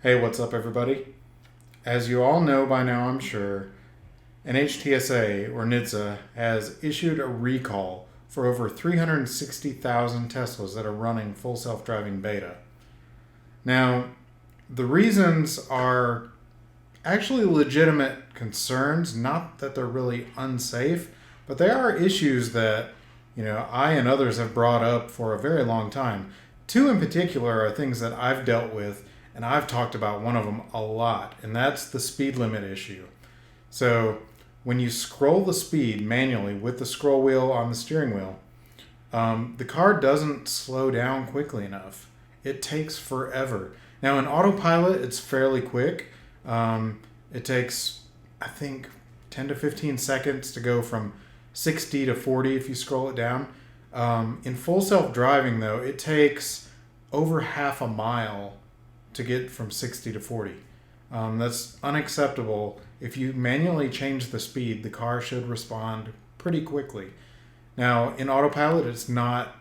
Hey, what's up, everybody? As you all know by now, I'm sure, NHTSA or NHTSA has issued a recall for over 360,000 Teslas that are running full self-driving beta. Now, the reasons are actually legitimate concerns, not that they're really unsafe, but they are issues that, I and others have brought up for a very long time. Two in particular are things that I've dealt with, and I've talked about one of them a lot, and that's the speed limit issue. So when you scroll the speed manually with the scroll wheel on the steering wheel, the car doesn't slow down quickly enough. It takes forever. Now in autopilot, it's fairly quick. It takes, I think, 10 to 15 seconds to go from 60 to 40 if you scroll it down. In full self-driving, though, it takes over half a mile to get from 60 to 40. That's unacceptable. If you manually change the speed, the car should respond pretty quickly. Now, in autopilot, it's not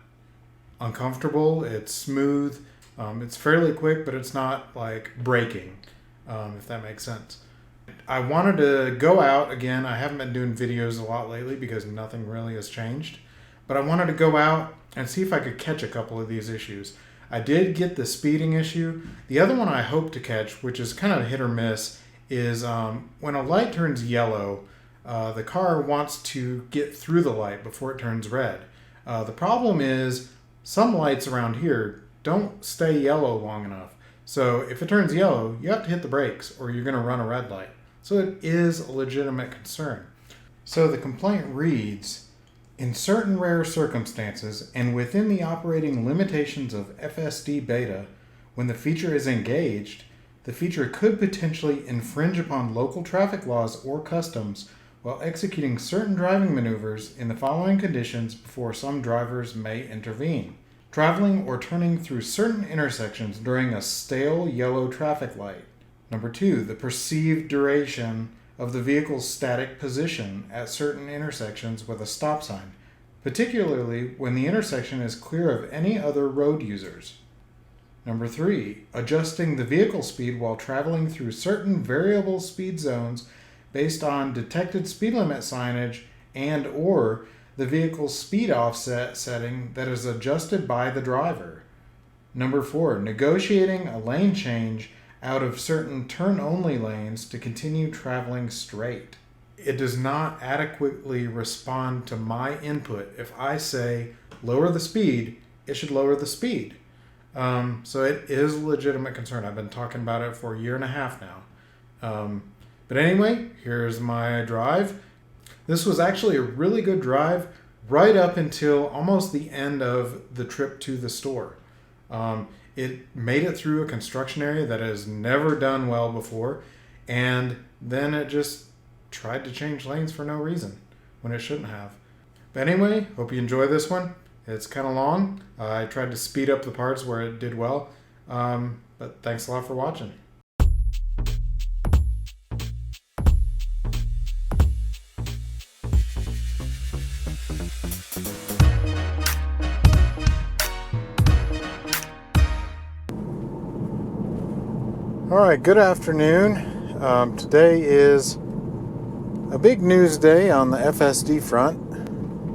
uncomfortable. It's smooth. It's fairly quick, but it's not like braking, if that makes sense. I wanted to go out again. I haven't been doing videos a lot lately because nothing really has changed. But I wanted to go out and see if I could catch a couple of these issues. I did get the speeding issue. The other one I hope to catch, which is kind of hit or miss, is when a light turns yellow, the car wants to get through the light before it turns red. The problem is some lights around here don't stay yellow long enough. So if it turns yellow, you have to hit the brakes or you're going to run a red light. So it is a legitimate concern. So the complaint reads, in certain rare circumstances and within the operating limitations of FSD Beta, when the feature is engaged, the feature could potentially infringe upon local traffic laws or customs while executing certain driving maneuvers in the following conditions before some drivers may intervene. Traveling or turning through certain intersections during a stale yellow traffic light. Number 2, the perceived duration of the vehicle's static position at certain intersections with a stop sign, particularly when the intersection is clear of any other road users. Number 3, adjusting the vehicle speed while traveling through certain variable speed zones based on detected speed limit signage and/or the vehicle's speed offset setting that is adjusted by the driver. Number 4, negotiating a lane change out of certain turn-only lanes to continue traveling straight. It does not adequately respond to my input. If I say lower the speed, it should lower the speed. So it is a legitimate concern. I've been talking about it for a year and a half now. But anyway, here's my drive. This was actually a really good drive right up until almost the end of the trip to the store. It made it through a construction area that has never done well before, and then it just tried to change lanes for no reason when it shouldn't have. But anyway, hope you enjoy this one. It's kind of long. I tried to speed up the parts where it did well, but thanks a lot for watching. All right, good afternoon. Today is a big news day on the FSD front.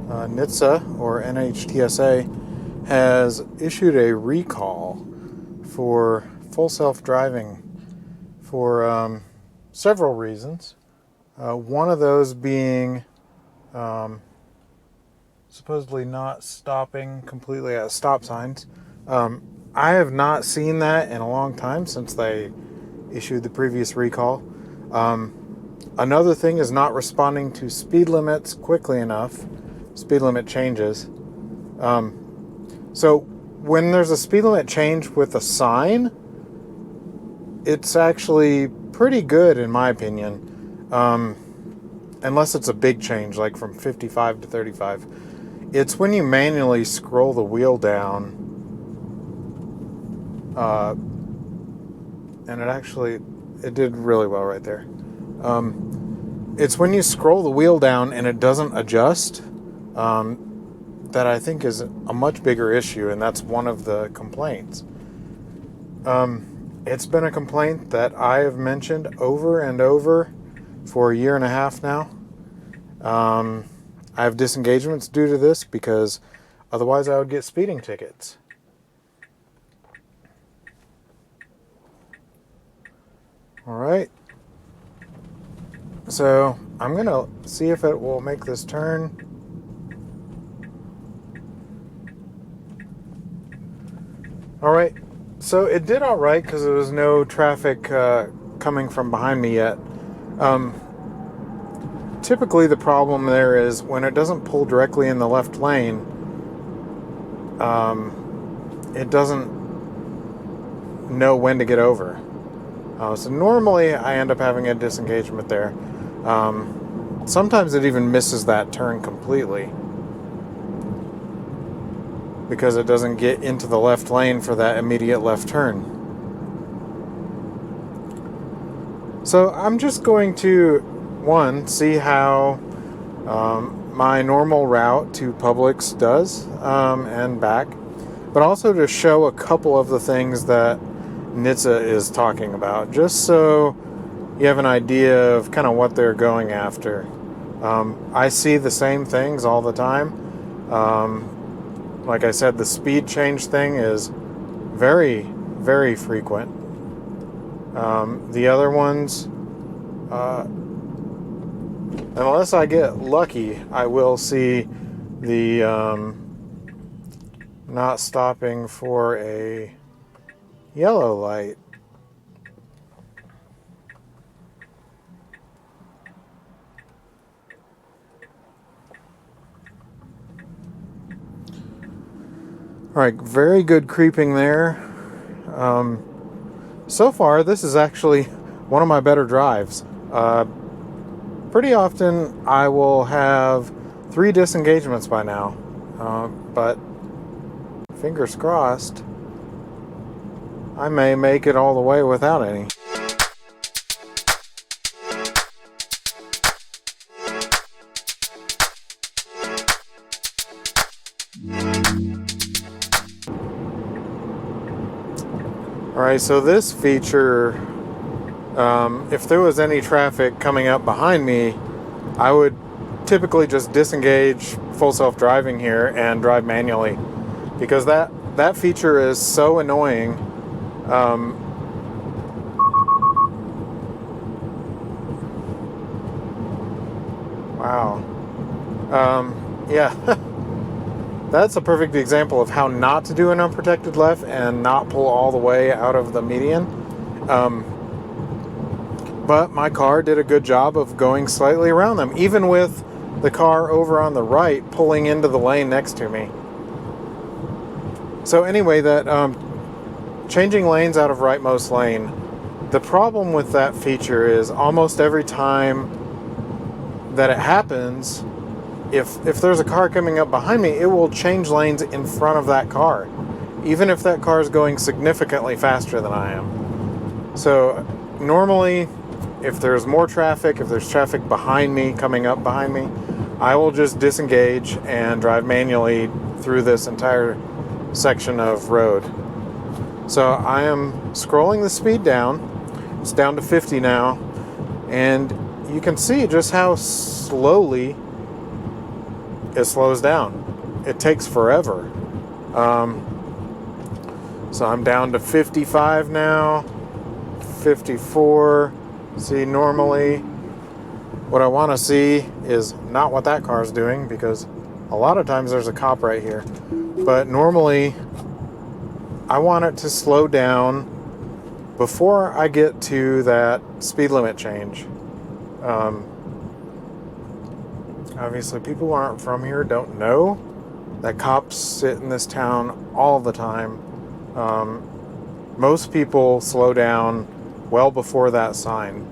NHTSA or NHTSA has issued a recall for full self-driving for several reasons. One of those being supposedly not stopping completely at stop signs. I have not seen that in a long time since they issued the previous recall. Another thing is not responding to speed limits quickly enough, speed limit changes. So when there's a speed limit change with a sign, it's actually pretty good in my opinion, unless it's a big change like from 55 to 35. It's when you manually scroll the wheel down, and it did really well right there. It's when you scroll the wheel down and it doesn't adjust, that I think is a much bigger issue, and that's one of the complaints. it's been a complaint that I have mentioned over and over for a year and a half now. I have disengagements due to this because otherwise I would get speeding tickets. Alright. So I'm going to see if it will make this turn. Alright. So it did alright because there was no traffic coming from behind me yet. Typically the problem there is when it doesn't pull directly in the left lane, it doesn't know when to get over. So normally I end up having a disengagement there. Sometimes it even misses that turn completely because it doesn't get into the left lane for that immediate left turn. So I'm just going to, see how my normal route to Publix does and back, but also to show a couple of the things that NHTSA is talking about, just so you have an idea of kind of what they're going after. I see the same things all the time. Like I said, the speed change thing is very, very frequent. The other ones, unless I get lucky, I will see the not stopping for a yellow light. Alright, very good creeping there. So far, this is actually one of my better drives. Pretty often, I will have 3 disengagements by now. But fingers crossed, I may make it all the way without any. Alright, so this feature, if there was any traffic coming up behind me, I would typically just disengage full self-driving here and drive manually, because that feature is so annoying. Wow. Yeah. That's a perfect example of how not to do an unprotected left and not pull all the way out of the median. But my car did a good job of going slightly around them, even with the car over on the right pulling into the lane next to me. So anyway, that changing lanes out of rightmost lane, the problem with that feature is almost every time that it happens, if there's a car coming up behind me, it will change lanes in front of that car, even if that car is going significantly faster than I am. So normally, if there's more traffic, if there's traffic behind me, coming up behind me, I will just disengage and drive manually through this entire section of road. So I am scrolling the speed down. It's down to 50 now, and you can see just how slowly it slows down. It takes forever. So I'm down to 55 now, 54. See, normally what I want to see is not what that car is doing, because a lot of times there's a cop right here. But normally I want it to slow down before I get to that speed limit change. Obviously, people who aren't from here don't know that cops sit in this town all the time. Most people slow down well before that sign.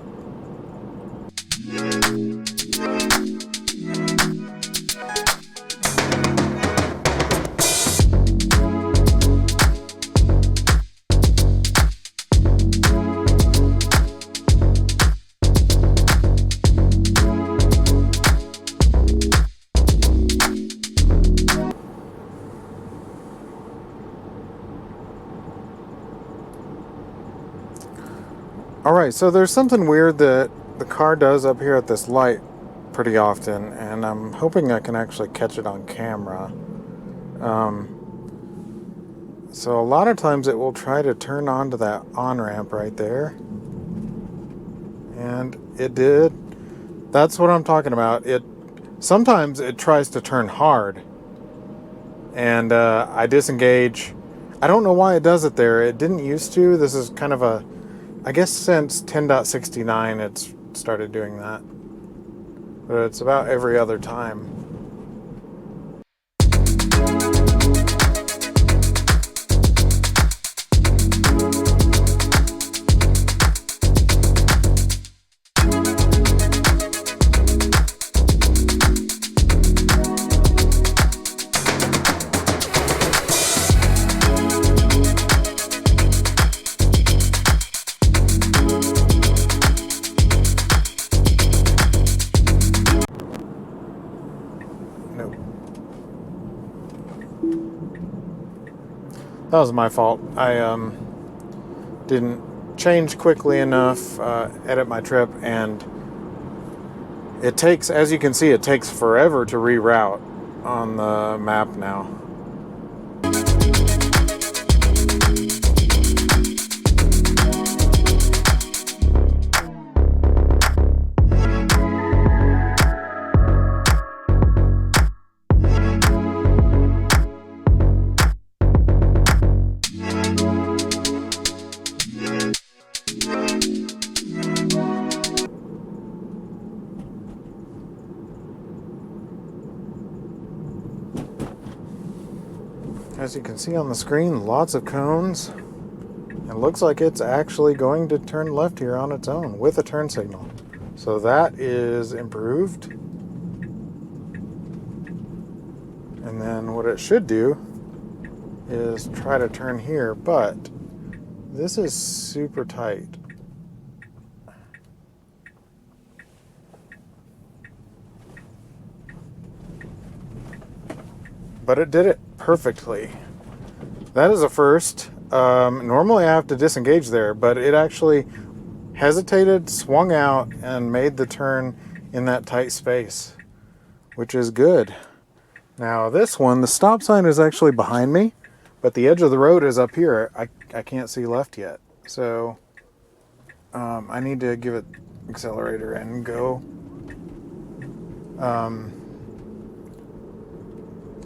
Alright, so there's something weird that the car does up here at this light pretty often, and I'm hoping I can actually catch it on camera. So a lot of times it will try to turn onto that on-ramp right there. And it did. That's what I'm talking about. Sometimes it tries to turn hard. And I disengage. I don't know why it does it there. It didn't used to. This is kind of I guess since 10.69 it's started doing that. But it's about every other time. That was my fault. I didn't change quickly enough, edit my trip, and it takes, as you can see, it takes forever to reroute on the map now. As you can see on the screen, lots of cones. It looks like it's actually going to turn left here on its own with a turn signal. So that is improved. And then what it should do is try to turn here, but this is super tight. But it did it perfectly. That is a first. Normally I have to disengage there, but it actually hesitated, swung out, and made the turn in that tight space, which is good. Now this one, the stop sign is actually behind me, but the edge of the road is up here. I can't see left yet. So I need to give it accelerator and go.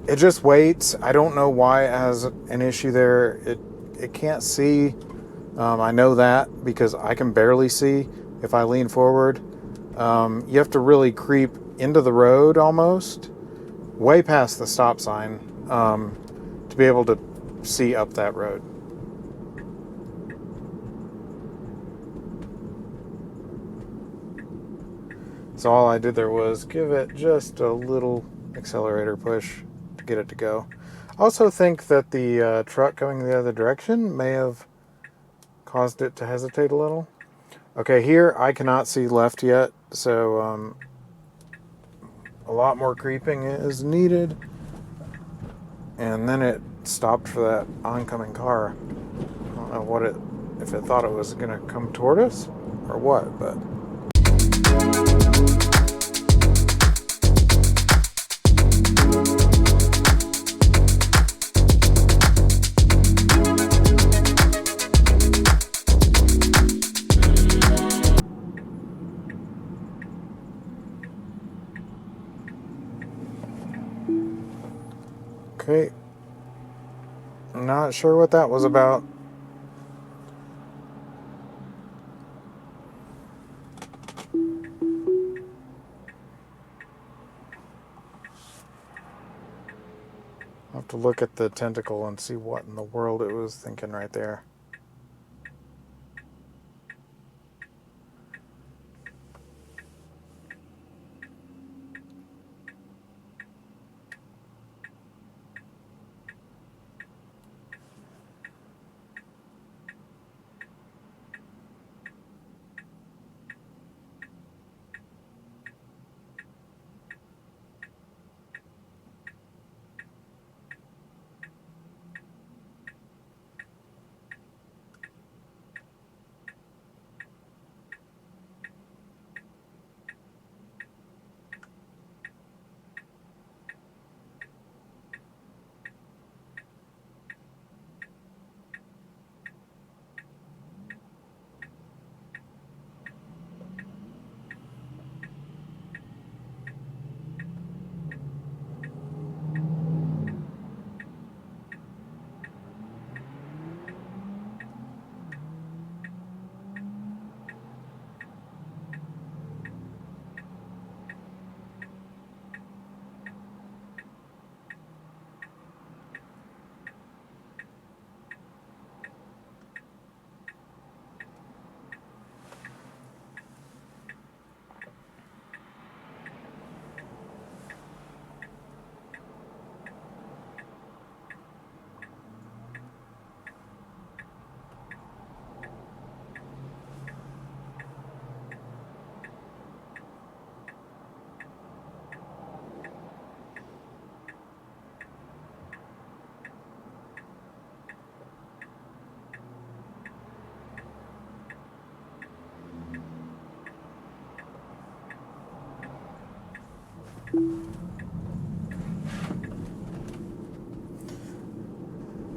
It just waits. I don't know why it has an issue there. It can't see. I know that because I can barely see if I lean forward. You have to really creep into the road almost, way past the stop sign, to be able to see up that road. So all I did there was give it just a little accelerator push to get it to go. I also think that the truck coming the other direction may have caused it to hesitate a little. Okay, here I cannot see left yet, so a lot more creeping is needed. And then it stopped for that oncoming car. I don't know if it thought it was going to come toward us or what, but... Okay, not sure what that was about. I'll have to look at the tentacle and see what in the world it was thinking right there.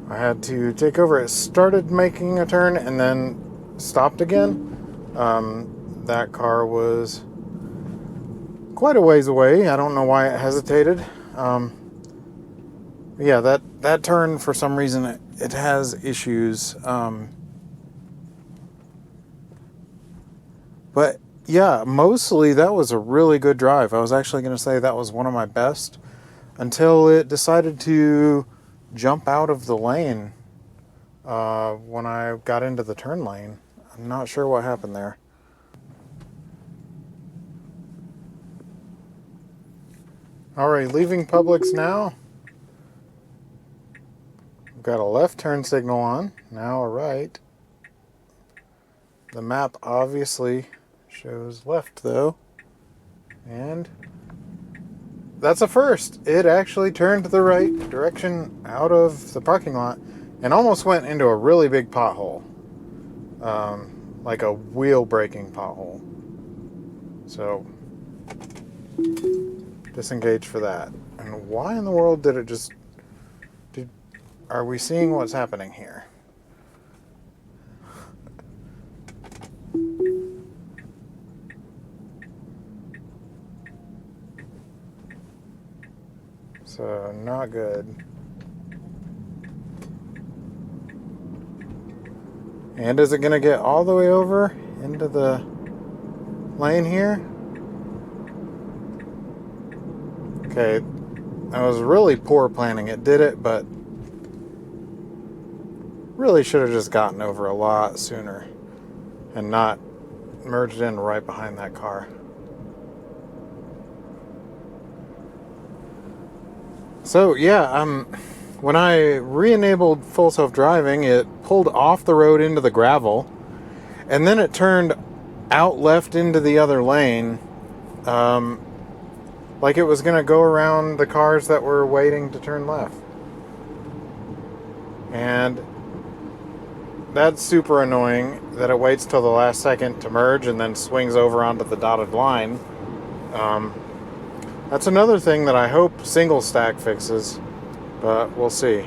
I had to take over. It started making a turn and then stopped again. That car was quite a ways away. I don't know why it hesitated. Yeah, that turn, for some reason, it has issues. But yeah, mostly that was a really good drive. I was actually going to say that was one of my best until it decided to jump out of the lane when I got into the turn lane. I'm not sure what happened there. Alright, leaving Publix now. We've got a left turn signal on, now a right. The map obviously shows left though. And that's a first. It actually turned the right direction out of the parking lot and almost went into a really big pothole. Like a wheel braking pothole. So, disengage for that. And why in the world did it just... Are we seeing what's happening here? So, not good. And is it going to get all the way over into the lane here? Okay, that was really poor planning. It did it, but really should have just gotten over a lot sooner and not merged in right behind that car. So yeah, when I re-enabled full self-driving, it pulled off the road into the gravel, and then it turned out left into the other lane, like it was going to go around the cars that were waiting to turn left. And that's super annoying that it waits till the last second to merge and then swings over onto the dotted line. That's another thing that I hope single stack fixes, but we'll see.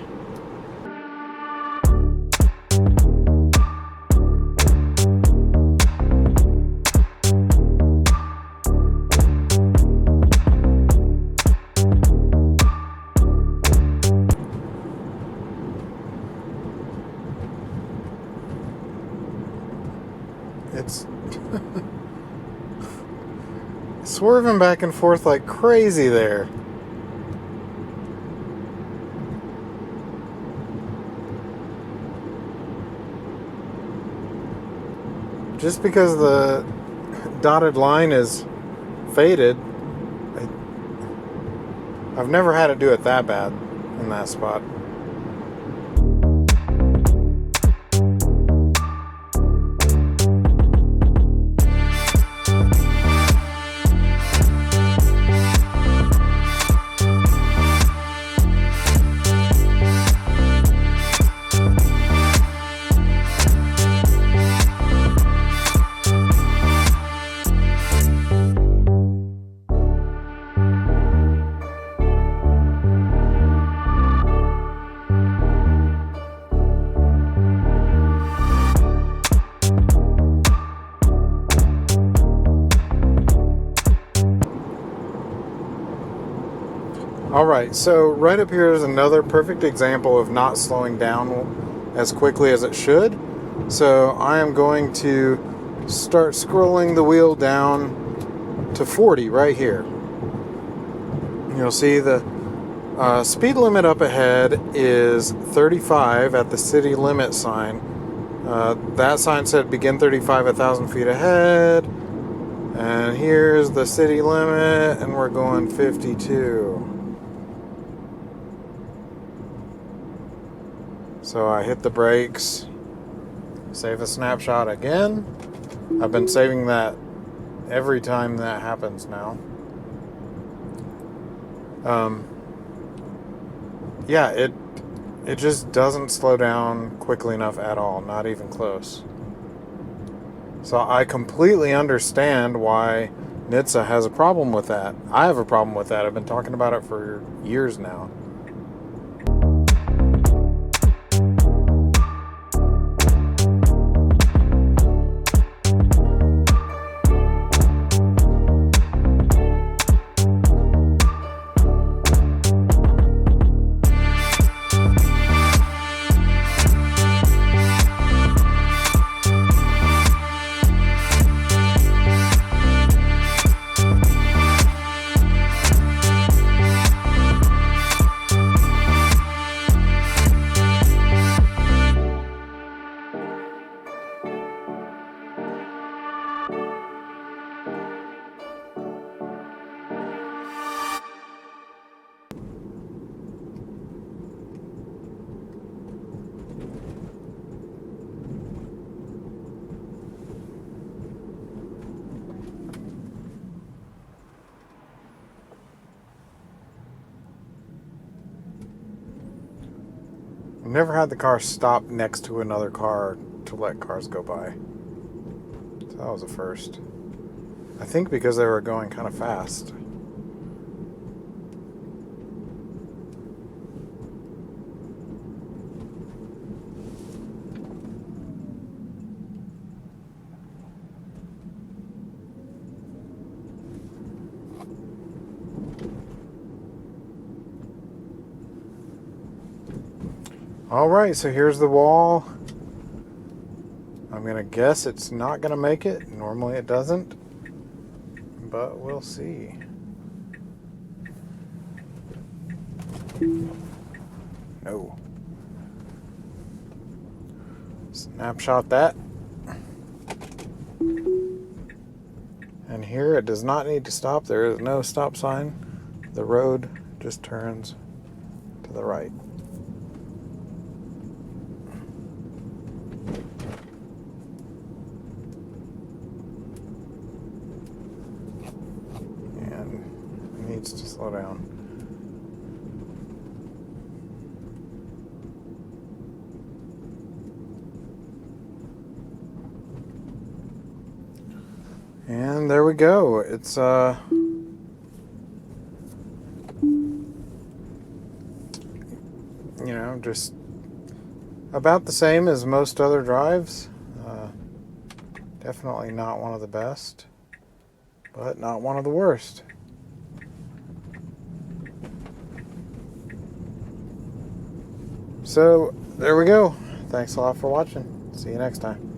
It's swerving back and forth like crazy there. Just because the dotted line is faded, I've never had it do it that bad in that spot. Alright, so right up here is another perfect example of not slowing down as quickly as it should. So I am going to start scrolling the wheel down to 40 right here. You'll see the speed limit up ahead is 35 at the city limit sign. That sign said begin 35 1,000 feet ahead. And here's the city limit, and we're going 52. So I hit the brakes, save a snapshot again. I've been saving that every time that happens now. Yeah, it just doesn't slow down quickly enough at all, not even close. So I completely understand why NHTSA has a problem with that. I have a problem with that. I've been talking about it for years now. I've never had the car stop next to another car to let cars go by. So that was a first. I think because they were going kind of fast. Alright, so here's the wall. I'm going to guess it's not going to make it. Normally it doesn't. But we'll see. No. Snapshot that. And here it does not need to stop. There is no stop sign. The road just turns to the right. Needs to slow down. And there we go. It's just about the same as most other drives. Definitely not one of the best, but not one of the worst. So, there we go. Thanks a lot for watching. See you next time.